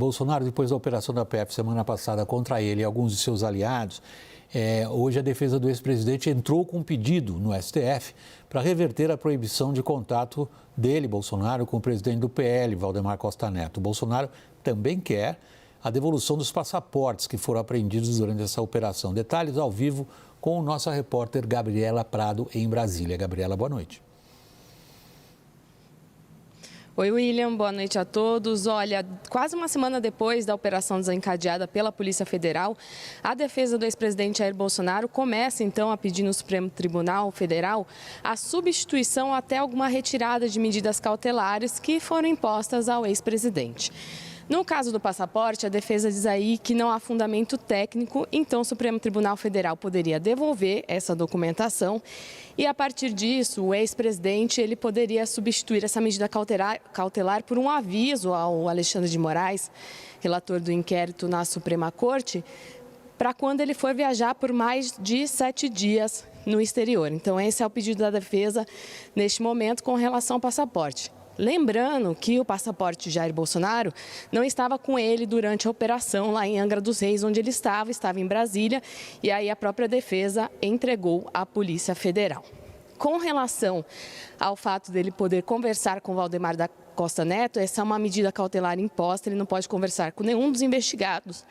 Bolsonaro, depois da operação da PF semana passada contra ele e alguns de seus aliados, hoje a defesa do ex-presidente entrou com um pedido no STF para reverter a proibição de contato dele, Bolsonaro, com o presidente do PL, Valdemar Costa Neto. O Bolsonaro também quer a devolução dos passaportes que foram apreendidos durante essa operação. Detalhes ao vivo com nossa repórter Gabriela Prado, em Brasília. Gabriela, boa noite. Oi, William, boa noite a todos. Olha, quase uma semana depois da operação desencadeada pela Polícia Federal, a defesa do ex-presidente Jair Bolsonaro começa então a pedir no Supremo Tribunal Federal a substituição ou até alguma retirada de medidas cautelares que foram impostas ao ex-presidente. No caso do passaporte, a defesa diz aí que não há fundamento técnico, então o Supremo Tribunal Federal poderia devolver essa documentação e, a partir disso, o ex-presidente ele poderia substituir essa medida cautelar por um aviso ao Alexandre de Moraes, relator do inquérito na Suprema Corte, para quando ele for viajar por mais de 7 dias no exterior. Então, esse é o pedido da defesa neste momento com relação ao passaporte. Lembrando que o passaporte de Jair Bolsonaro não estava com ele durante a operação lá em Angra dos Reis, onde ele estava em Brasília, e aí a própria defesa entregou à Polícia Federal. Com relação ao fato dele poder conversar com Valdemar da Costa Neto, essa é uma medida cautelar imposta, ele não pode conversar com nenhum dos investigados.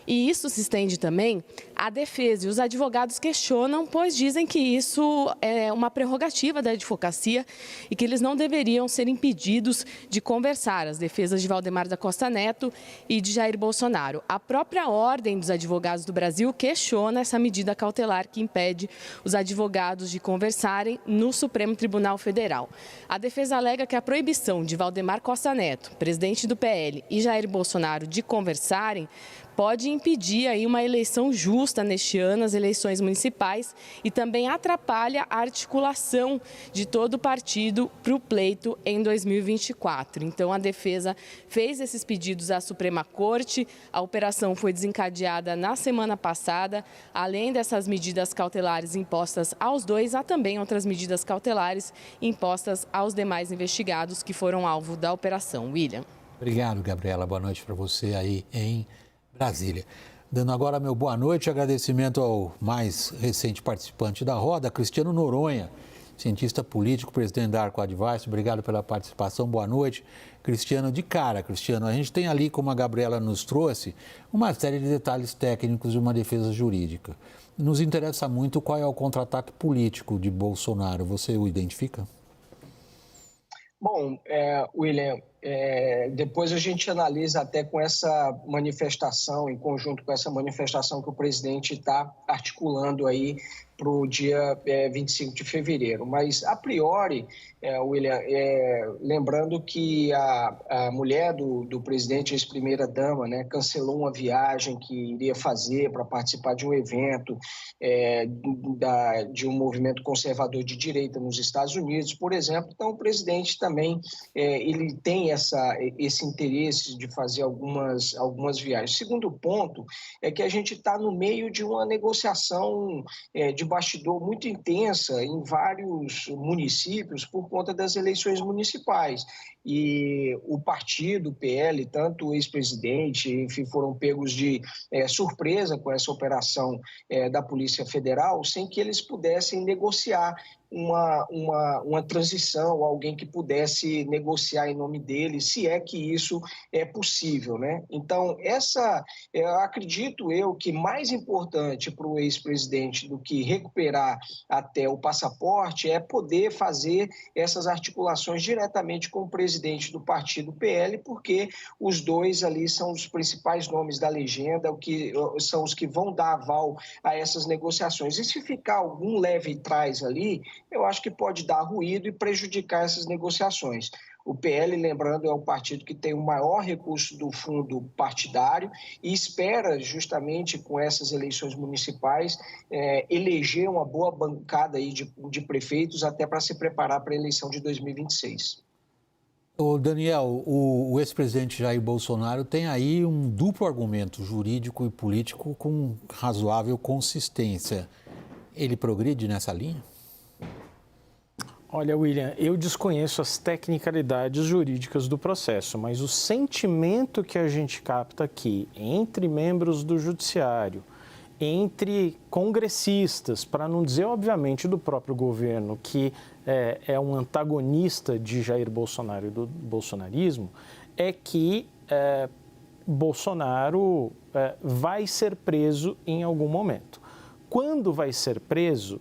E isso se estende também à defesa. E os advogados questionam, pois dizem que isso é uma prerrogativa da advocacia e que eles não deveriam ser impedidos de conversar, as defesas de Valdemar da Costa Neto e de Jair Bolsonaro. A própria Ordem dos Advogados do Brasil questiona essa medida cautelar que impede os advogados de conversarem no Supremo Tribunal Federal. A defesa alega que a proibição de Valdemar Costa Neto, presidente do PL, e Jair Bolsonaro de conversarem pode impedir aí uma eleição justa neste ano, as eleições municipais, e também atrapalha a articulação de todo o partido para o pleito em 2024. Então, a defesa fez esses pedidos à Suprema Corte, a operação foi desencadeada na semana passada. Além dessas medidas cautelares impostas aos dois, há também outras medidas cautelares impostas aos demais investigados que foram alvo da operação. William. Obrigado, Gabriela. Boa noite para você aí em Brasília. Dando agora meu boa noite e agradecimento ao mais recente participante da roda, Cristiano Noronha, cientista político, presidente da Arco Advice. Obrigado pela participação. Boa noite, Cristiano. De cara, Cristiano, a gente tem ali, como a Gabriela nos trouxe, uma série de detalhes técnicos de uma defesa jurídica. Nos interessa muito qual é o contra-ataque político de Bolsonaro. Você o identifica? Bom, William, depois a gente analisa até com essa manifestação, em conjunto com essa manifestação que o presidente está articulando aí para o dia 25 de fevereiro. Mas, a priori, William, lembrando que a mulher do presidente, ex-primeira-dama, né, cancelou uma viagem que iria fazer para participar de um evento de um movimento conservador de direita nos Estados Unidos, por exemplo. Então, o presidente também ele tem esse interesse de fazer algumas viagens. Segundo ponto é que a gente está no meio de uma negociação de bastidor muito intensa em vários municípios por conta das eleições municipais. E o partido, o PL, tanto o ex-presidente, enfim, foram pegos de surpresa com essa operação da Polícia Federal, sem que eles pudessem negociar uma transição, alguém que pudesse negociar em nome dele, se é que isso é possível, né? Então, acredito que mais importante para o ex-presidente do que recuperar até o passaporte é poder fazer essas articulações diretamente com o presidente do partido PL, porque os dois ali são os principais nomes da legenda, são os que vão dar aval a essas negociações. E se ficar algum leve trás ali, eu acho que pode dar ruído e prejudicar essas negociações. O PL, lembrando, é o partido que tem o maior recurso do fundo partidário e espera, justamente com essas eleições municipais, eleger uma boa bancada aí de prefeitos até para se preparar para a eleição de 2026. Ô Daniel, o ex-presidente Jair Bolsonaro tem aí um duplo argumento jurídico e político com razoável consistência. Ele progride nessa linha? Olha, William, eu desconheço as tecnicalidades jurídicas do processo, mas o sentimento que a gente capta aqui entre membros do judiciário, entre congressistas, para não dizer, obviamente, do próprio governo, que é um antagonista de Jair Bolsonaro e do bolsonarismo, é que Bolsonaro vai ser preso em algum momento. Quando vai ser preso,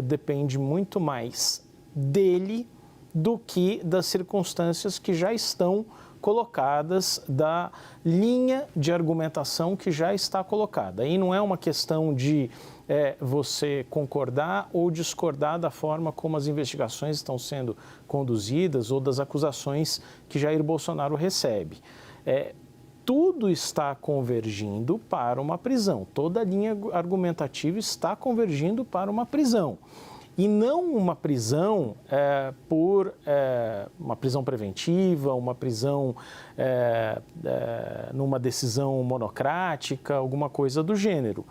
depende muito mais dele do que das circunstâncias que já estão colocadas, da linha de argumentação que já está colocada. Aí não é uma questão de você concordar ou discordar da forma como as investigações estão sendo conduzidas ou das acusações que Jair Bolsonaro recebe. Tudo está convergindo para uma prisão, toda a linha argumentativa está convergindo para uma prisão. E não uma prisão uma prisão preventiva, uma prisão numa decisão monocrática, alguma coisa do gênero.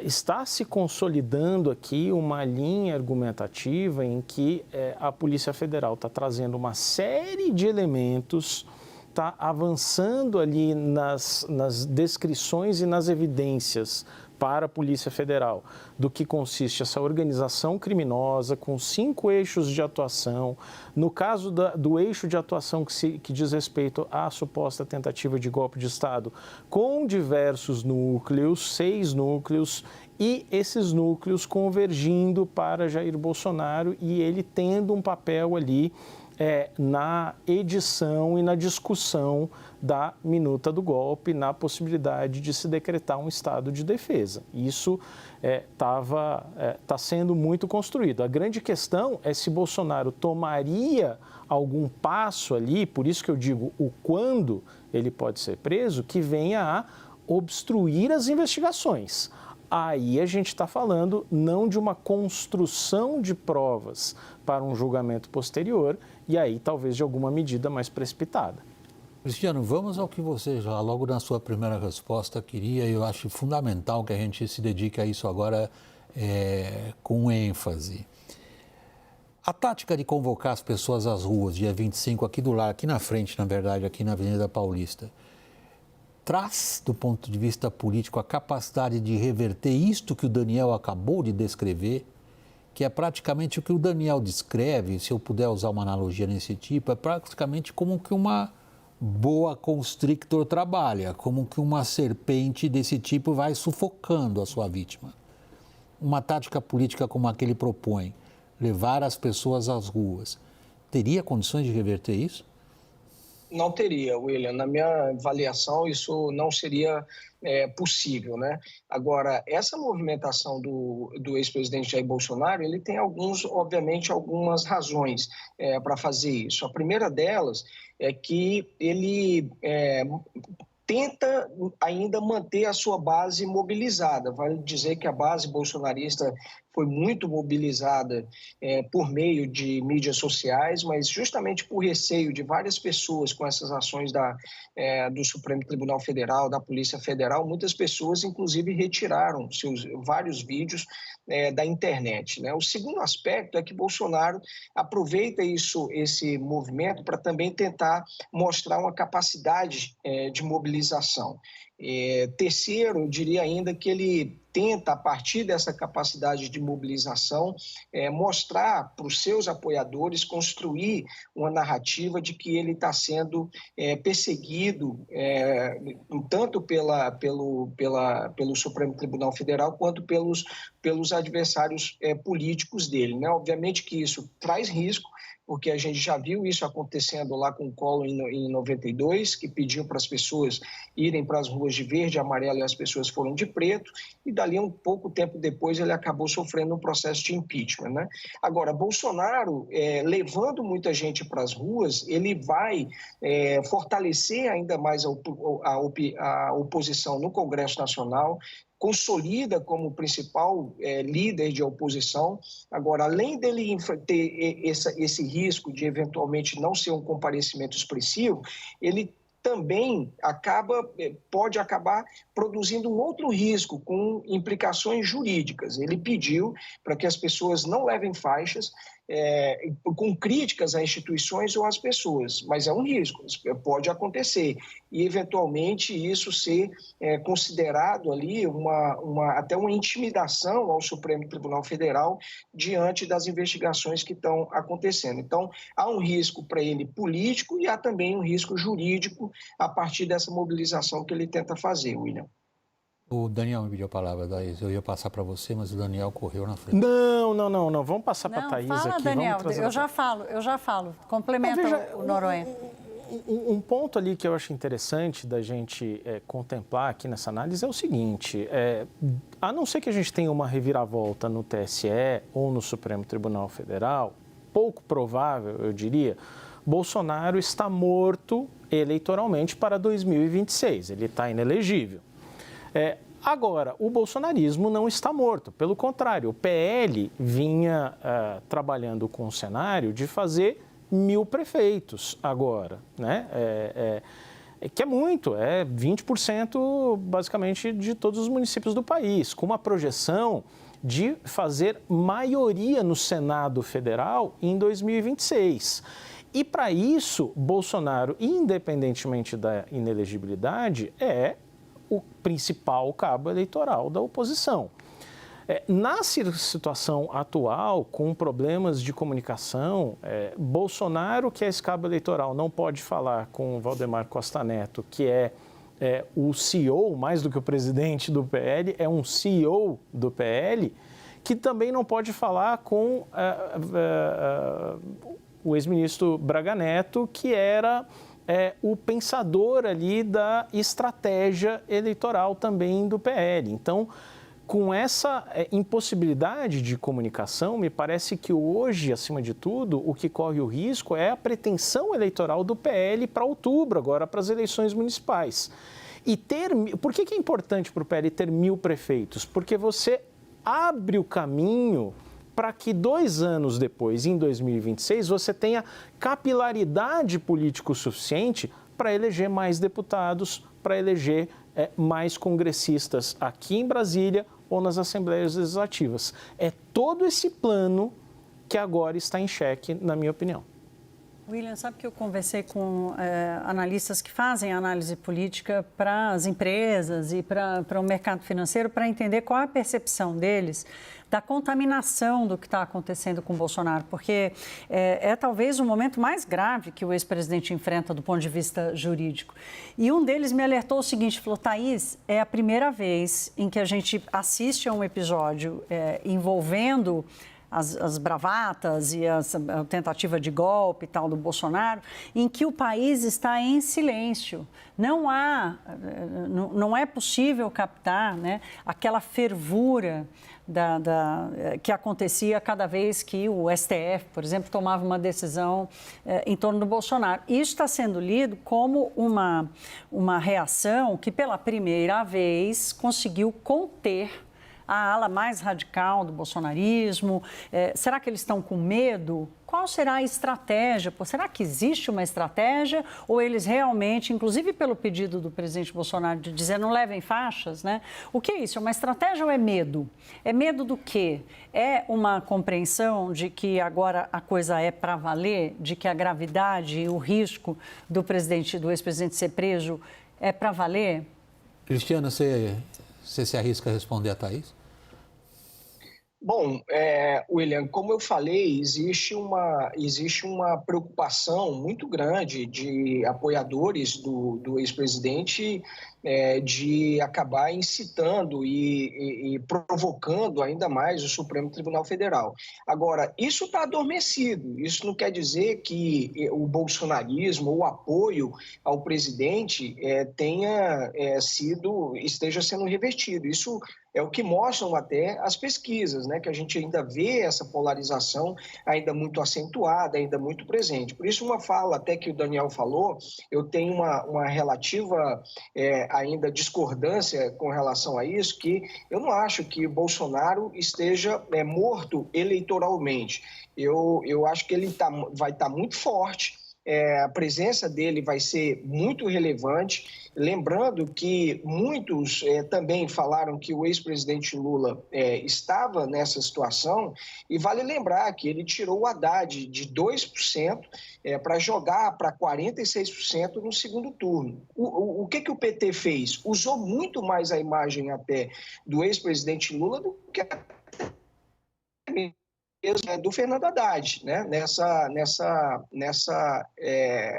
Está se consolidando aqui uma linha argumentativa em que a Polícia Federal está trazendo uma série de elementos, está avançando ali nas descrições e nas evidências para a Polícia Federal do que consiste essa organização criminosa com 5 eixos de atuação. No caso do eixo de atuação que diz respeito à suposta tentativa de golpe de Estado, com diversos núcleos, 6 núcleos, e esses núcleos convergindo para Jair Bolsonaro e ele tendo um papel ali na edição e na discussão da minuta do golpe, na possibilidade de se decretar um estado de defesa. Isso está sendo muito construído. A grande questão é se Bolsonaro tomaria algum passo ali, por isso que eu digo o quando ele pode ser preso, que venha a obstruir as investigações. Aí a gente está falando não de uma construção de provas para um julgamento posterior e aí talvez de alguma medida mais precipitada. Cristiano, vamos ao que você já logo na sua primeira resposta queria, e eu acho fundamental que a gente se dedique a isso agora com ênfase. A tática de convocar as pessoas às ruas, dia 25, aqui do lado, aqui na frente, na verdade, aqui na Avenida Paulista, traz, do ponto de vista político, a capacidade de reverter isto que o Daniel acabou de descrever, que é praticamente o que o Daniel descreve, se eu puder usar uma analogia nesse tipo, é praticamente como que uma boa constrictor trabalha, como que uma serpente desse tipo vai sufocando a sua vítima. Uma tática política como a que ele propõe, levar as pessoas às ruas, teria condições de reverter isso? Não teria, William. Na minha avaliação, isso não seria possível, né? Agora, essa movimentação do ex-presidente Jair Bolsonaro, ele tem obviamente, algumas razões para fazer isso. A primeira delas é que ele tenta ainda manter a sua base mobilizada. Vale dizer que a base bolsonarista foi muito mobilizada por meio de mídias sociais, mas justamente por receio de várias pessoas com essas ações do Supremo Tribunal Federal, da Polícia Federal, muitas pessoas, inclusive, retiraram vários vídeos da internet, né? O segundo aspecto é que Bolsonaro aproveita esse movimento para também tentar mostrar uma capacidade de mobilização. Terceiro, eu diria ainda que ele tenta, a partir dessa capacidade de mobilização, mostrar para os seus apoiadores, construir uma narrativa de que ele está sendo perseguido tanto pelo Supremo Tribunal Federal quanto pelos adversários políticos dele, né? Obviamente que isso traz risco, porque a gente já viu isso acontecendo lá com o Collor em 92, que pediu para as pessoas irem para as ruas de verde e amarelo e as pessoas foram de preto, e dali um pouco tempo depois ele acabou sofrendo um processo de impeachment, né? Agora, Bolsonaro, levando muita gente para as ruas, ele vai fortalecer ainda mais a oposição no Congresso Nacional, consolida como principal líder de oposição. Agora, além dele ter esse risco de eventualmente não ser um comparecimento expressivo, ele também pode acabar produzindo um outro risco com implicações jurídicas. Ele pediu para que as pessoas não levem faixas, com críticas a instituições ou às pessoas, mas é um risco, pode acontecer. E, eventualmente, isso ser considerado ali até uma intimidação ao Supremo Tribunal Federal diante das investigações que estão acontecendo. Então, há um risco para ele político e há também um risco jurídico a partir dessa mobilização que ele tenta fazer, William. O Daniel me pediu a palavra, Thaís. Eu ia passar para você, mas o Daniel correu na frente. Não. Vamos passar para a Thaís fala, aqui. Daniel, Vamos trazer eu já falo. Complementa o Noronha. Um ponto ali que eu acho interessante da gente contemplar aqui nessa análise é o seguinte, a não ser que a gente tenha uma reviravolta no TSE ou no Supremo Tribunal Federal, pouco provável, eu diria, Bolsonaro está morto eleitoralmente para 2026, ele está inelegível. Agora, o bolsonarismo não está morto, pelo contrário, o PL vinha trabalhando com o cenário de fazer 1.000 prefeitos agora, né? Que é muito, 20% basicamente de todos os municípios do país, com uma projeção de fazer maioria no Senado Federal em 2026. E para isso, Bolsonaro, independentemente da inelegibilidade, é o principal cabo eleitoral da oposição. Na situação atual, com problemas de comunicação, Bolsonaro, que é esse cabo eleitoral, não pode falar com Valdemar Costa Neto, que é o CEO, mais do que o presidente do PL, é um CEO do PL, que também não pode falar com o ex-ministro Braga Neto, que era o pensador ali da estratégia eleitoral também do PL. Então, com essa impossibilidade de comunicação, me parece que hoje, acima de tudo, o que corre o risco é a pretensão eleitoral do PL para outubro, agora para as eleições municipais. Por que é importante para o PL ter 1.000 prefeitos? Porque você abre o caminho para que 2 anos depois, em 2026, você tenha capilaridade político suficiente para eleger mais deputados, para eleger mais congressistas aqui em Brasília ou nas Assembleias Legislativas. É todo esse plano que agora está em xeque, na minha opinião. William, sabe que eu conversei com analistas que fazem análise política para as empresas e para o mercado financeiro para entender qual é a percepção deles da contaminação do que está acontecendo com o Bolsonaro, porque é talvez o momento mais grave que o ex-presidente enfrenta do ponto de vista jurídico. E um deles me alertou o seguinte, falou, Thaís, é a primeira vez em que a gente assiste a um episódio envolvendo as bravatas e a tentativa de golpe e tal do Bolsonaro, em que o país está em silêncio. Não é possível captar, né, aquela fervura que acontecia cada vez que o STF, por exemplo, tomava uma decisão em torno do Bolsonaro. Isso está sendo lido como uma reação que, pela primeira vez, conseguiu conter a ala mais radical do bolsonarismo. Será que eles estão com medo? Qual será a estratégia? Será que existe uma estratégia? Ou eles realmente, inclusive pelo pedido do presidente Bolsonaro de dizer não levem faixas, né? O que é isso? É uma estratégia ou é medo? É medo do quê? É uma compreensão de que agora a coisa é para valer? De que a gravidade e o risco do ex-presidente ser preso é para valer? Cristiano, você se arrisca a responder a Thaís? Bom, William, como eu falei, existe uma preocupação muito grande de apoiadores do ex-presidente de acabar incitando e provocando ainda mais o Supremo Tribunal Federal. Agora, isso está adormecido, isso não quer dizer que o bolsonarismo, o apoio ao presidente esteja sendo revertido. Isso é o que mostram até as pesquisas, né? Que a gente ainda vê essa polarização ainda muito acentuada, ainda muito presente. Por isso, uma fala até que o Daniel falou, eu tenho uma relativa ainda discordância com relação a isso, que eu não acho que Bolsonaro esteja morto eleitoralmente. Eu acho que ele vai estar muito forte, a presença dele vai ser muito relevante. Lembrando que muitos também falaram que o ex-presidente Lula estava nessa situação, e vale lembrar que ele tirou o Haddad de 2% para jogar para 46% no segundo turno. O que o PT fez? Usou muito mais a imagem até do ex-presidente Lula do que do Fernando Haddad, né?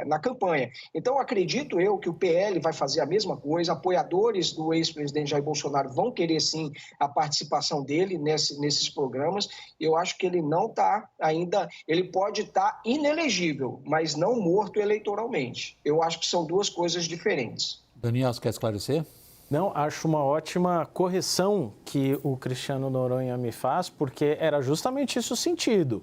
Na campanha. Então, acredito eu que o PL vai fazer a mesma coisa, apoiadores do ex-presidente Jair Bolsonaro vão querer, sim, a participação dele nesses programas. Eu acho que ele não está ainda, ele pode estar inelegível, mas não morto eleitoralmente. Eu acho que são duas coisas diferentes. Daniel, você quer esclarecer? Não, acho uma ótima correção que o Cristiano Noronha me faz, porque era justamente isso o sentido.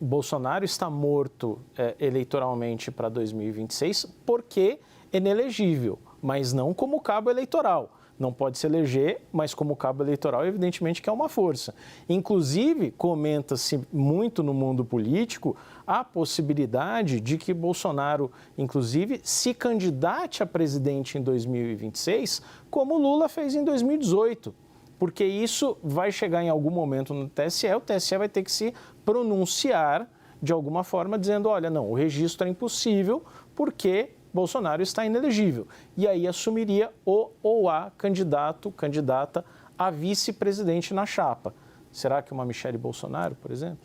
Bolsonaro está morto eleitoralmente para 2026 porque é inelegível, mas não como cabo eleitoral. Não pode se eleger, mas como cabo eleitoral, evidentemente que é uma força. Inclusive, comenta-se muito no mundo político a possibilidade de que Bolsonaro, inclusive, se candidate a presidente em 2026, como Lula fez em 2018. Porque isso vai chegar em algum momento no TSE, o TSE vai ter que se pronunciar de alguma forma, dizendo, olha, não, o registro é impossível porque Bolsonaro está inelegível. E aí assumiria o ou a candidata a vice-presidente na chapa. Será que uma Michele Bolsonaro, por exemplo?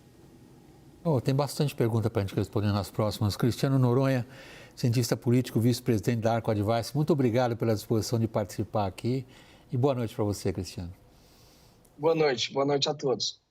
Tem bastante pergunta para a gente responder nas próximas. Cristiano Noronha, cientista político, vice-presidente da Arco Advice, muito obrigado pela disposição de participar aqui e boa noite para você, Cristiano. Boa noite a todos.